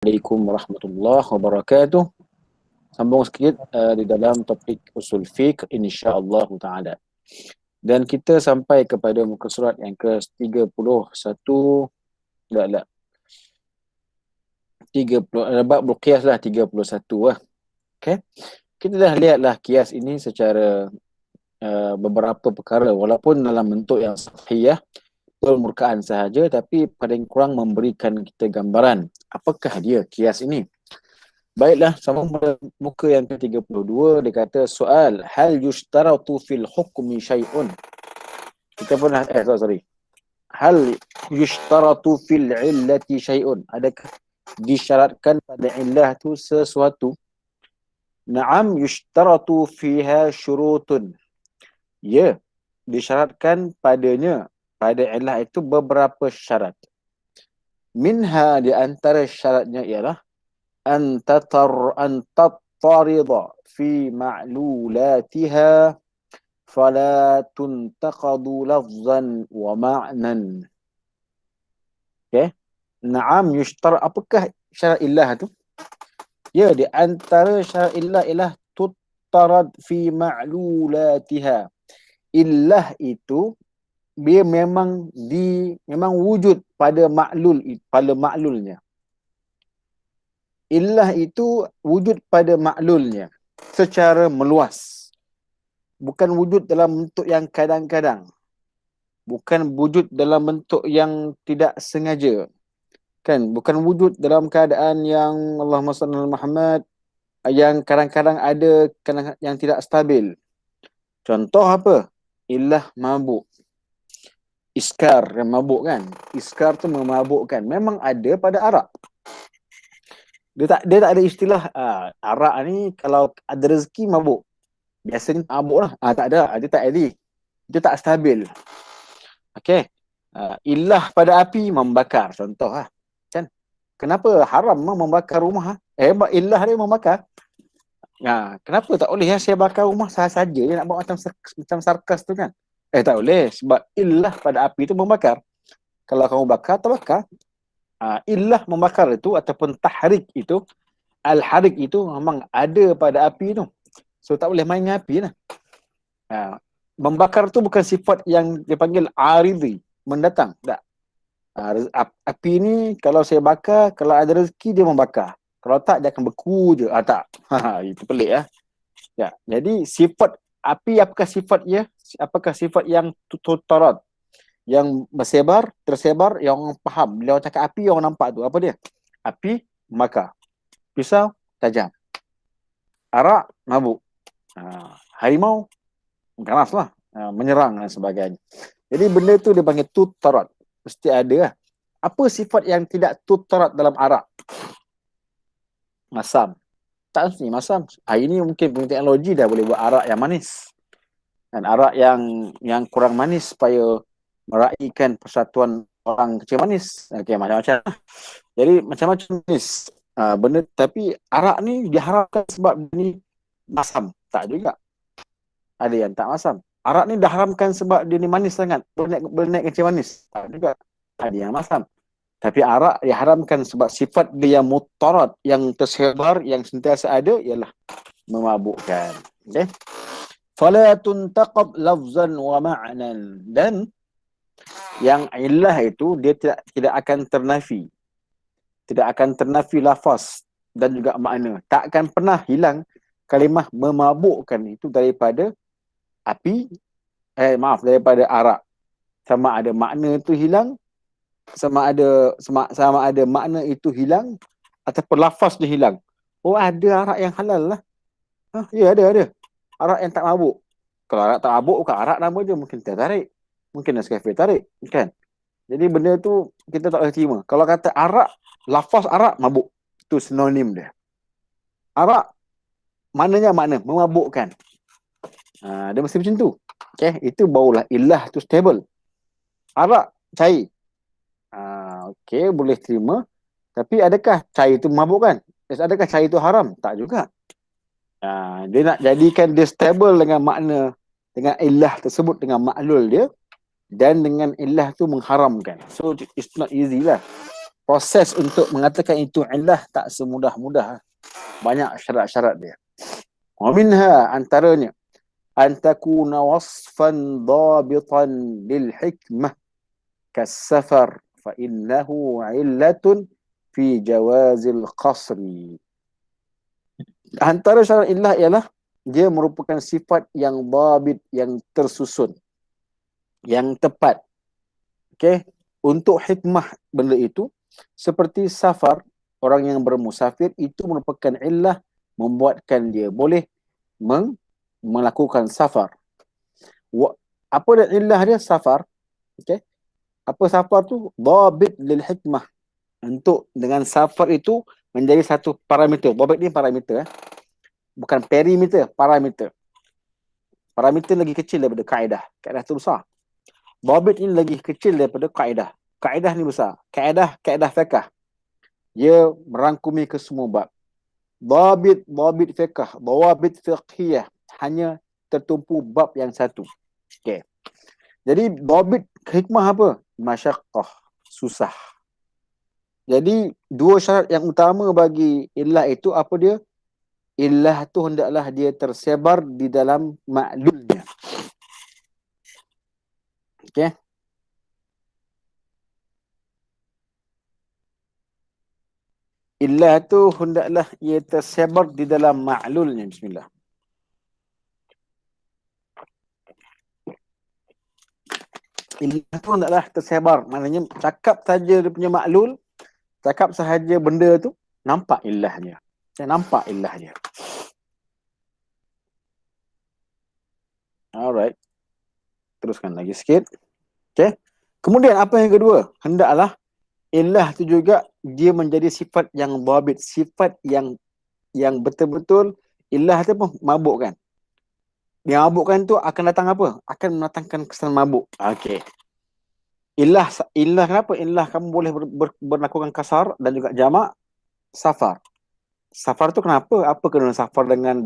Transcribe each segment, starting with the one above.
Assalamualaikum warahmatullahi wabarakatuh. Sambung sikit di dalam topik usul fiqh insya-Allah taala. Dan kita sampai kepada muka surat yang ke-31 tak 30 bab qiyas lah 31 lah. Okey. Kita dah lihatlah qiyas ini secara beberapa perkara walaupun dalam bentuk yang sahih permukaan sahaja, tapi paling kurang memberikan kita gambaran apakah dia qiyas ini. Baiklah, sama pada muka yang ke-32 dia kata soal hal yushtaratu fil hukmi syai'un. Kita pernah sorry. Hal yushtaratu fil illati syai'un. Adakah disyaratkan pada illah tu sesuatu? Na'am yushtaratu fiha syurutun. Ya, disyaratkan padanya pada illah itu beberapa syarat. Minha di antara syaratnya ialah an tattarida fi ma'lulatiha fala tuntaqadu lafzan wa ma'nan. Okay. Na'am yushtar, apakah syarat illah tu? Ya, di antara syarat illah ialah tuttarad fi ma'lulatiha. Illah itu dia memang wujud pada maklulnya. Illah itu wujud pada maklulnya secara meluas. Bukan wujud dalam bentuk yang kadang-kadang. Bukan wujud dalam bentuk yang tidak sengaja. Kan? Bukan wujud dalam keadaan yang Allahumma salli ala Muhammad yang kadang-kadang ada yang tidak stabil. Contoh apa? Illah mabuk. Iskar yang mabuk kan. Iskar tu memabukkan. Memang ada pada arak. Dia tak ada istilah arak ni kalau ada rezeki mabuk. Biasanya mabuk lah. Tak ada. Dia tak ada. Dia tak stabil. Okey. Illah pada api membakar. Contoh lah. Kan? Kenapa haram membakar rumah? Illah dia membakar. Kenapa tak boleh saya bakar rumah sahaja dia nak buat macam sarkas tu kan? Tak boleh sebab illah pada api tu membakar. Kalau kamu bakar, terbakar. Illah membakar itu ataupun tahrik itu, al-harik itu memang ada pada api tu. So tak boleh main dengan api lah. Membakar tu bukan sifat yang dipanggil aridhi, mendatang. Tak. Api ni kalau saya bakar, kalau ada rezeki dia membakar. Kalau tak dia akan beku je. Tak. Itu pelik lah. Ya. Jadi sifat api apakah sifatnya? Apakah sifat yang tutarat? Yang bersebar, tersebar, yang orang faham. Bila orang cakap api, orang nampak tu. Apa dia? Api, maka. Pisau, tajam. Arak, mabuk. Harimau, ganas lah. Menyerang dan sebagainya. Jadi benda tu dia panggil tutarat. Mesti ada lah. Apa sifat yang tidak tutarat dalam arak? Masam. Tak mesti masam. Hari ni mungkin punya teknologi dah boleh buat arak yang manis. Dan arak yang kurang manis supaya meraihkan persatuan orang kecil manis. Okey, macam-macam. Jadi macam-macam manis. Benda, tapi arak ni diharamkan sebab ni masam. Tak juga. Ada yang tak masam. Arak ni diharamkan sebab dia ni manis sangat. Boleh naik kecil manis. Tak juga. Ada yang masam. Tapi arak diharamkan sebab sifat dia yang mutarat, yang tersebar, yang sentiasa ada ialah memabukkan. Okey. Fala tuntaqad lafzan wa ma'nan. Dan yang illah itu dia tidak akan ternafi. Tidak akan ternafi lafaz dan juga makna. Tak akan pernah hilang kalimah memabukkan itu daripada api, daripada arak. Sama ada makna itu hilang, sama ada makna itu hilang ataupun lafaz dia hilang. Ada arak yang halal lah. Ya ada. Arak yang tak mabuk. Kalau arak tak mabuk bukan arak nama dia, mungkin teh tarik. Mungkin Nescafe tarik, kan? Jadi benda tu kita tak boleh terima. Kalau kata arak, lafaz arak mabuk, itu sinonim dia. Arak maknanya makna memabukkan. Dia mesti macam tu. Okay? Itu barulah illah tu stable. Arak cair. Okey, boleh terima. Tapi adakah cair itu memabukkan? Adakah cair itu haram? Tak juga. Dia nak jadikan dia stable dengan makna, dengan illah tersebut, dengan maklul dia, dan dengan illah tu mengharamkan. So it's not easy lah. proses untuk mengatakan itu illah tak semudah-mudah. Banyak syarat-syarat dia. Wa minha, antaranya an takuna wasfan dhabitan lil hikmah kasafar fa innahu illatun fi jawazil qasri. Antara syarat illah ialah dia merupakan sifat yang dhabit, yang tersusun, yang tepat. Okey, untuk hikmah benda itu, seperti safar, orang yang bermusafir itu merupakan illah membuatkan dia boleh melakukan safar. Apa dia illah dia safar? Okey. Apa safar tu? Dhabit lil hikmah. Untuk dengan safar itu menjadi satu parameter. Dhabit ni parameter, bukan perimeter, parameter. Parameter lagi kecil daripada kaedah. Kaedah tu besar. Dhabit ni lagi kecil daripada kaedah. Kaedah ni besar. Kaedah fiqh. Dia merangkumi ke semua bab. Dhabit fiqh, dhabit fiqhiyah hanya tertumpu bab yang satu. Okey. Jadi dhabit hikmah apa? Masyaqqah, susah. Jadi dua syarat yang utama bagi illah itu apa dia? Illah tu hendaklah dia tersebar di dalam maklulnya. Okey. Illah tu hendaklah ia tersebar di dalam maklulnya. Bismillah. Illah tu hendaklah tersebar. Maknanya cakap saja dia punya maklul, cakap sahaja benda tu, nampak illahnya. Nampak illahnya. Alright. Teruskan lagi sikit. Okay. Kemudian apa yang kedua? Hendaklah illah tu juga dia menjadi sifat yang dhabit, sifat yang betul-betul illah tu pun mabuk kan. Yang mabuk kan tu akan datang apa? Akan mendatangkan kesan mabuk. Okey. Illah kenapa? Illah kamu boleh melakukan kasar dan juga jamak safar. Safar tu kenapa? Apa kena safar dengan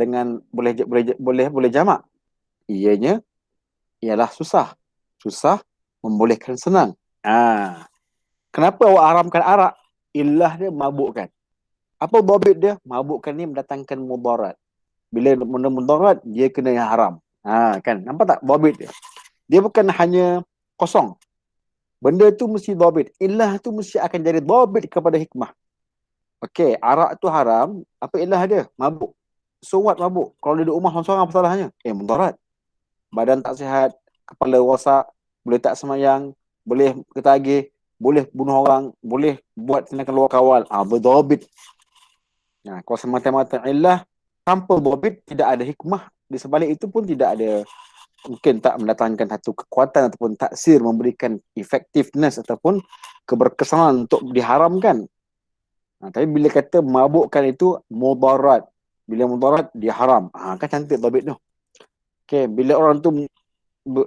boleh jamak? Ianya ialah susah. Susah membolehkan senang. Kenapa awak haramkan arak? Illah dia mabukkan. Apa dhabit dia? Mabukkan ni mendatangkan mudarat. Bila benda mudarat, dia kena yang haram. Kan? Nampak tak dhabit dia? Dia bukan hanya kosong. Benda tu mesti dhabit. Illah tu mesti akan jadi dhabit kepada hikmah. Okey, arak tu haram. Apa illah dia? Mabuk. So what mabuk? Kalau dia duduk rumah seorang-seorang, apa salahnya? mudarat. Badan tak sihat, kepala rosak, boleh tak semayang, boleh ketagih, boleh bunuh orang, boleh buat tindakan luar kawal. Berdhabit. Kalau semata-mata illah, tanpa dhabit, tidak ada hikmah. Di sebalik itu pun tidak ada, mungkin tak mendatangkan satu kekuatan ataupun taksir, memberikan effectiveness ataupun keberkesanan untuk diharamkan. Tapi bila kata mabukkan itu mudarat. Bila mudarat, dia haram. Kan cantik dhabit tu. Okay, bila orang tu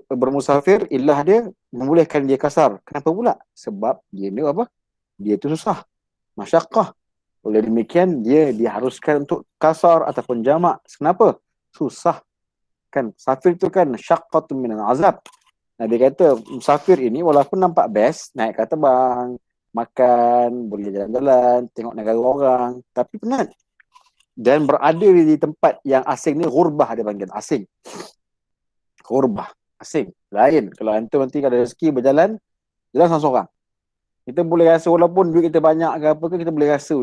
bermusafir, illah dia membolehkan dia kasar. Kenapa pula? Sebab dia ni apa? Dia tu susah. Masyaqqah. Oleh demikian, dia diharuskan untuk kasar ataupun jamak. Kenapa? Susah. Kan, musafir tu kan syaqqatun minal azab. Nabi kata, musafir ini walaupun nampak best, naik kata bang, makan, boleh jalan-jalan, tengok negara orang, tapi penat. Dan berada di tempat yang asing ni, ghurbah dia panggil, asing. Ghurbah, asing. Lain. Kalau antum nanti ada rezeki berjalan, jalan seorang-seorang. Kita boleh rasa walaupun duit kita banyak ke apa ke, kita boleh rasa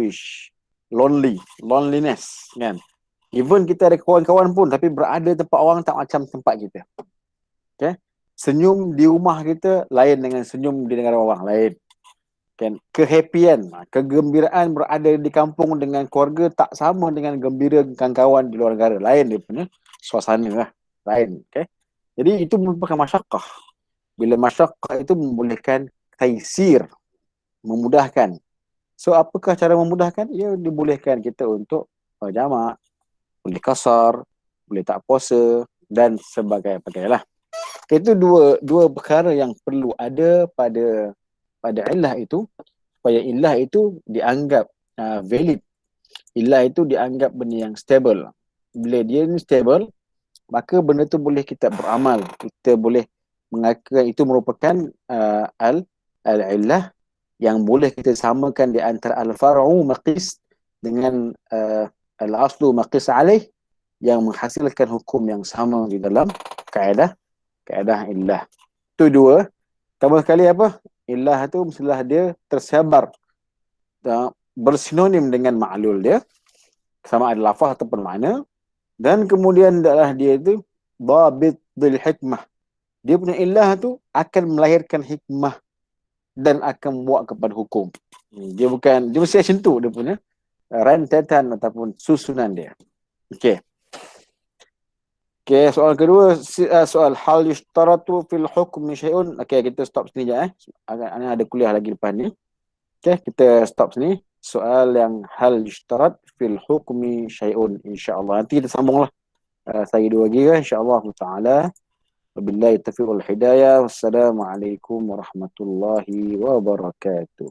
loneliness kan. Even kita ada kawan-kawan pun, tapi berada tempat orang tak macam tempat kita. Okay? Senyum di rumah kita lain dengan senyum di negara orang, lain. Kan? Kehappian, kegembiraan berada di kampung dengan keluarga tak sama dengan gembira dengan kawan di luar negara, lain dia punya suasana lah, lain. Okay? Jadi itu merupakan masyaqqah. Bila masyaqqah itu membolehkan taisir, memudahkan. So apakah cara memudahkan? Ya, dibolehkan kita untuk jamak, boleh kasar, boleh tak puasa dan sebagainya lah. Itu dua perkara yang perlu ada pada illah itu, supaya illah itu dianggap valid. Illah itu dianggap benda yang stable. Bila dia ni stable, maka benda tu boleh kita beramal. Kita boleh mengatakan itu merupakan al-illah yang boleh kita samakan di antara al-far'u maqis dengan al-aslu maqis alaih, yang menghasilkan hukum yang sama di dalam kaedah illah. Itu dua. Tambah sekali apa? Illah tu mestilah dia tersebar, bersinonim dengan ma'lul dia, sama ada lafaz ataupun makna. Dan kemudian adalah dia itu dhabit bil hikmah. Dia punya illah tu akan melahirkan hikmah dan akan membawa kepada hukum. Dia bukan, dia mesti macam tu dia punya rentetan ataupun susunan dia. Okey. Okey, soal kedua, soal hal yushtaratu fil hukmi syai'un. Okey, kita stop sini je Ana ada kuliah lagi depan ni. Okey, kita stop sini. Soal yang hal yushtarat fil hukmi syai'un, insya-Allah. Nanti kita sambunglah saya dua lagi insya-Allah taala. Wabillahi taufiq wal hidayah. Wassalamualaikum warahmatullahi wabarakatuh.